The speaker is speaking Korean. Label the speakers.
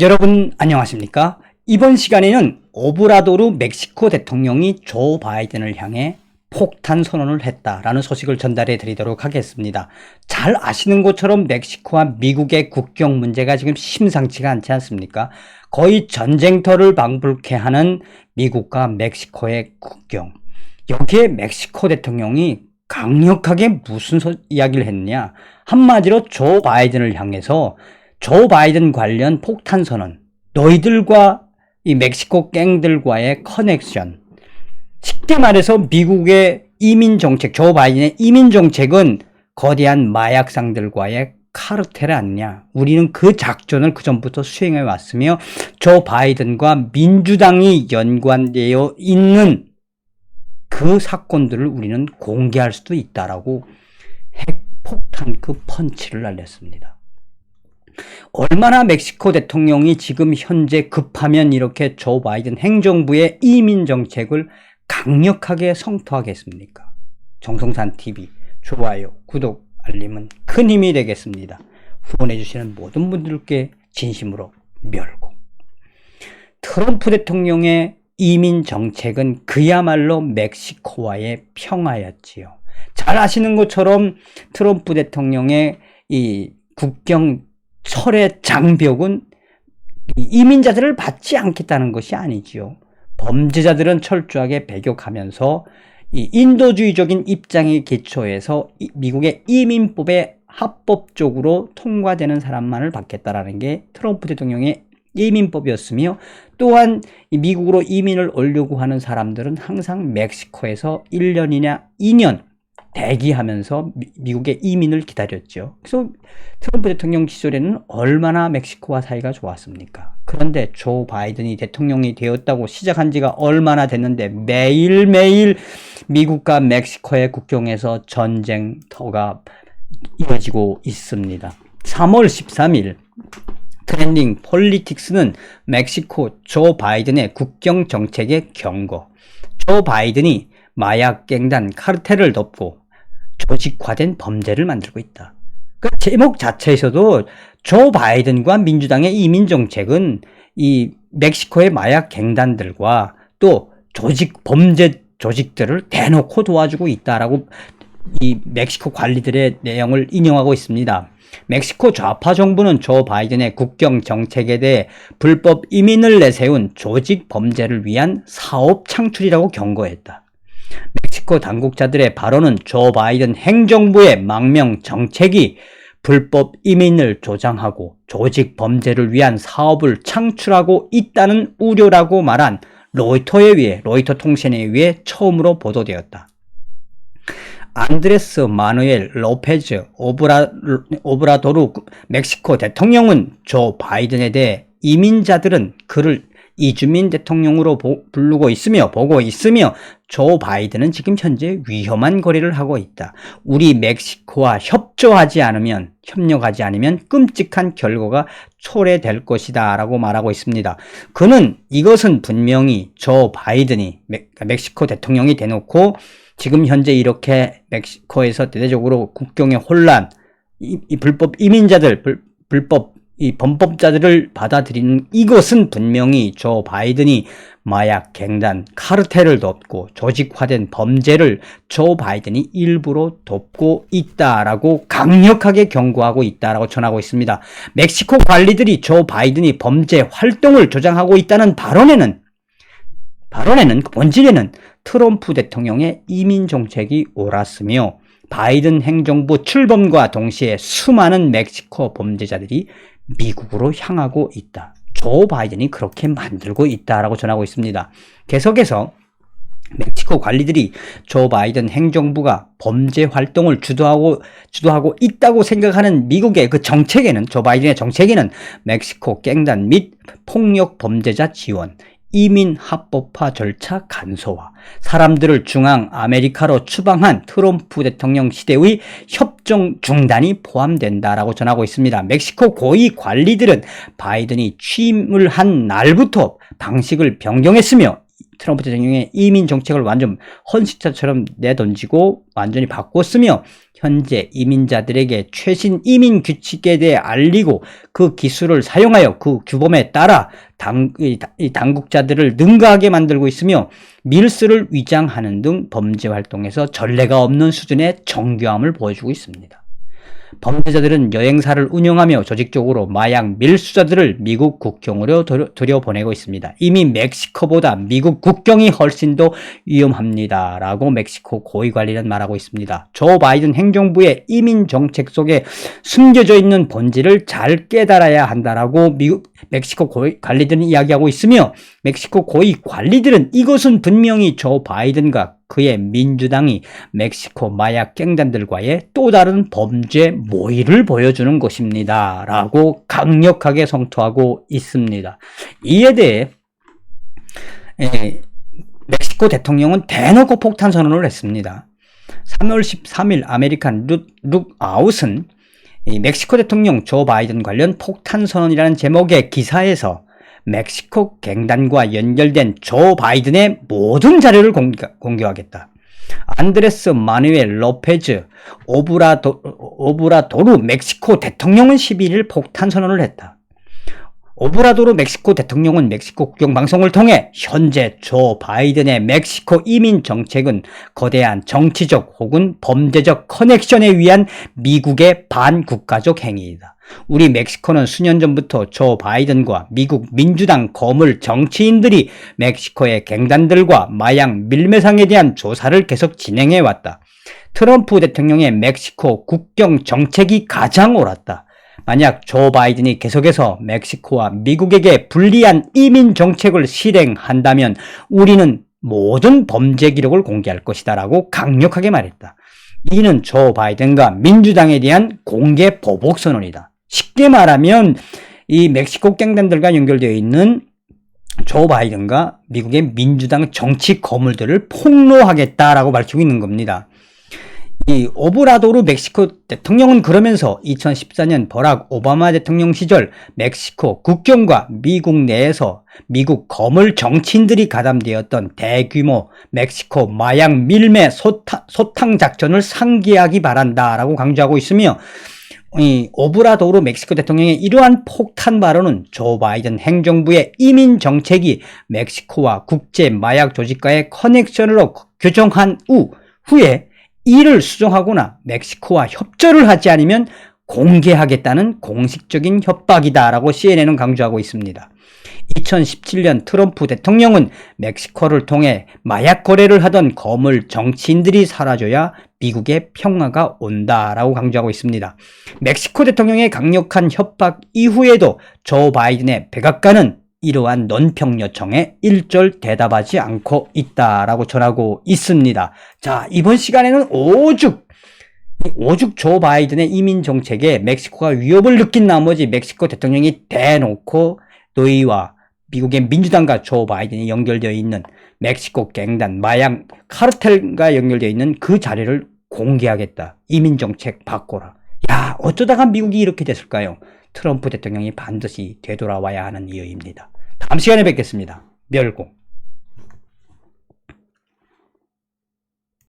Speaker 1: 여러분 안녕하십니까? 이번 시간에는 오브라도르 멕시코 대통령이 조 바이든을 향해 폭탄 선언을 했다라는 소식을 전달해 드리도록 하겠습니다. 잘 아시는 것처럼 멕시코와 미국의 국경 문제가 지금 심상치가 않지 않습니까? 거의 전쟁터를 방불케 하는 미국과 멕시코의 국경. 여기에 멕시코 대통령이 강력하게 무슨 이야기를 했냐? 한마디로 조 바이든을 향해서 조 바이든 관련 폭탄 선언, 너희들과 이 멕시코 갱들과의 커넥션. 쉽게 말해서 미국의 이민 정책, 조 바이든의 이민 정책은 거대한 마약상들과의 카르텔 아니냐. 우리는 그 작전을 그전부터 수행해 왔으며 조 바이든과 민주당이 연관되어 있는 그 사건들을 우리는 공개할 수도 있다라고 핵폭탄 그 펀치를 날렸습니다. 얼마나 멕시코 대통령이 지금 현재 급하면 이렇게 조 바이든 행정부의 이민 정책을 강력하게 성토하겠습니까? 정성산TV 좋아요, 구독, 알림은 큰 힘이 되겠습니다. 후원해주시는 모든 분들께 진심으로 멸고. 트럼프 대통령의 이민 정책은 그야말로 멕시코와의 평화였지요. 잘 아시는 것처럼 트럼프 대통령의 이 국경 철의 장벽은 이민자들을 받지 않겠다는 것이 아니지요. 범죄자들은 철저하게 배격하면서 이 인도주의적인 입장에 기초해서 미국의 이민법에 합법적으로 통과되는 사람만을 받겠다라는 게 트럼프 대통령의 이민법이었으며, 또한 미국으로 이민을 오려고 하는 사람들은 항상 멕시코에서 1년이나 2년 대기하면서 미국의 이민을 기다렸죠. 그래서 트럼프 대통령 시절에는 얼마나 멕시코와 사이가 좋았습니까? 그런데 조 바이든이 대통령이 되었다고 시작한 지가 얼마나 됐는데 매일매일 미국과 멕시코의 국경에서 전쟁터가 이어지고 있습니다. 3월 13일 트렌딩 폴리틱스는 멕시코 조 바이든의 국경 정책의 경고. 조 바이든이 마약 갱단 카르텔을 덮고 조직화된 범죄를 만들고 있다. 그 제목 자체에서도 조 바이든과 민주당의 이민 정책은 이 멕시코의 마약 갱단들과 또 범죄 조직들을 대놓고 도와주고 있다라고 이 멕시코 관리들의 내용을 인용하고 있습니다. 멕시코 좌파 정부는 조 바이든의 국경 정책에 대해 불법 이민을 내세운 조직 범죄를 위한 사업 창출이라고 경고했다. 멕시코 당국자들의 발언은 조 바이든 행정부의 망명 정책이 불법 이민을 조장하고 조직 범죄를 위한 사업을 창출하고 있다는 우려라고 말한 로이터 통신에 의해 처음으로 보도되었다. 안드레스 마누엘 로페즈 오브라도르 멕시코 대통령은 조 바이든에 대해 이민자들은 그를 이주민 대통령으로 보고 있으며 조 바이든은 지금 현재 위험한 거래를 하고 있다. 우리 멕시코와 협력하지 않으면 끔찍한 결과가 초래될 것이다 라고 말하고 있습니다. 그는 이것은 분명히 조 바이든이 멕시코 대통령이 대놓고 지금 현재 이렇게 멕시코에서 대대적으로 국경의 혼란, 이 불법 이민자들, 이 범법자들을 받아들이는 이것은 분명히 조 바이든이 마약 갱단 카르텔을 돕고 조직화된 범죄를 조 바이든이 일부러 돕고 있다라고 강력하게 경고하고 있다라고 전하고 있습니다. 멕시코 관리들이 조 바이든이 범죄 활동을 조장하고 있다는 발언에는 본질에는 트럼프 대통령의 이민 정책이 옳았으며 바이든 행정부 출범과 동시에 수많은 멕시코 범죄자들이 미국으로 향하고 있다. 조 바이든이 그렇게 만들고 있다라고 전하고 있습니다. 계속해서 멕시코 관리들이 조 바이든 행정부가 범죄 활동을 주도하고 있다고 생각하는 미국의 그 정책에는, 조 바이든의 정책에는 멕시코 갱단 및 폭력 범죄자 지원, 이민 합법화 절차 간소화, 사람들을 중앙 아메리카로 추방한 트럼프 대통령 시대의 협정 중단이 포함된다라고 전하고 있습니다. 멕시코 고위 관리들은 바이든이 취임을 한 날부터 방식을 변경했으며 트럼프 대통령의 이민 정책을 완전 헌신자처럼 내던지고 완전히 바꿨으며 현재 이민자들에게 최신 이민 규칙에 대해 알리고 그 기술을 사용하여 그 규범에 따라 당국자들을 능가하게 만들고 있으며 밀수를 위장하는 등 범죄 활동에서 전례가 없는 수준의 정교함을 보여주고 있습니다. 범죄자들은 여행사를 운영하며 조직적으로 마약 밀수자들을 미국 국경으로 들여보내고 있습니다. 이미 멕시코보다 미국 국경이 훨씬 더 위험합니다. 라고 멕시코 고위관리는 말하고 있습니다. 조 바이든 행정부의 이민 정책 속에 숨겨져 있는 본질을 잘 깨달아야 한다라고 멕시코 고위관리들은 이야기하고 있으며 멕시코 고위관리들은 이것은 분명히 조 바이든과 그의 민주당이 멕시코 마약 갱단들과의 또 다른 범죄 모의를 보여주는 것입니다. 라고 강력하게 성토하고 있습니다. 이에 대해 멕시코 대통령은 대놓고 폭탄 선언을 했습니다. 3월 13일 아메리칸 룩아웃은 멕시코 대통령 조 바이든 관련 폭탄 선언이라는 제목의 기사에서 멕시코 갱단과 연결된 조 바이든의 모든 자료를 공개하겠다. 안드레스 마누엘 로페즈 오브라도르 멕시코 대통령은 11일 폭탄 선언을 했다. 오브라도르 멕시코 대통령은 멕시코 국영방송을 통해 현재 조 바이든의 멕시코 이민 정책은 거대한 정치적 혹은 범죄적 커넥션에 의한 미국의 반국가적 행위이다. 우리 멕시코는 수년 전부터 조 바이든과 미국 민주당 거물 정치인들이 멕시코의 갱단들과 마약 밀매상에 대한 조사를 계속 진행해왔다. 트럼프 대통령의 멕시코 국경 정책이 가장 옳았다. 만약 조 바이든이 계속해서 멕시코와 미국에게 불리한 이민 정책을 실행한다면 우리는 모든 범죄 기록을 공개할 것이다 라고 강력하게 말했다. 이는 조 바이든과 민주당에 대한 공개 보복 선언이다. 쉽게 말하면 이 멕시코 갱단들과 연결되어 있는 조 바이든과 미국의 민주당 정치 거물들을 폭로하겠다라고 밝히고 있는 겁니다. 이 오브라도르 멕시코 대통령은 그러면서 2014년 버락 오바마 대통령 시절 멕시코 국경과 미국 내에서 미국 거물 정치인들이 가담되었던 대규모 멕시코 마약 밀매 소탕 작전을 상기하기 바란다라고 강조하고 있으며 이 오브라도르 멕시코 대통령의 이러한 폭탄 발언은 조 바이든 행정부의 이민 정책이 멕시코와 국제 마약 조직과의 커넥션으로 규정한 후에 이를 수정하거나 멕시코와 협조를 하지 않으면 공개하겠다는 공식적인 협박이다라고 CNN은 강조하고 있습니다. 2017년 트럼프 대통령은 멕시코를 통해 마약 거래를 하던 거물 정치인들이 사라져야 미국의 평화가 온다라고 강조하고 있습니다. 멕시코 대통령의 강력한 협박 이후에도 조 바이든의 백악관은 이러한 논평 요청에 일절 대답하지 않고 있다라고 전하고 있습니다. 자, 이번 시간에는 오죽 조 바이든의 이민 정책에 멕시코가 위협을 느낀 나머지 멕시코 대통령이 대놓고 너희와 미국의 민주당과 조 바이든이 연결되어 있는 멕시코 갱단 마약 카르텔과 연결되어 있는 그 자료를 공개하겠다. 이민 정책 바꿔라. 야, 어쩌다가 미국이 이렇게 됐을까요? 트럼프 대통령이 반드시 되돌아와야 하는 이유입니다. 다음 시간에 뵙겠습니다. 멸공.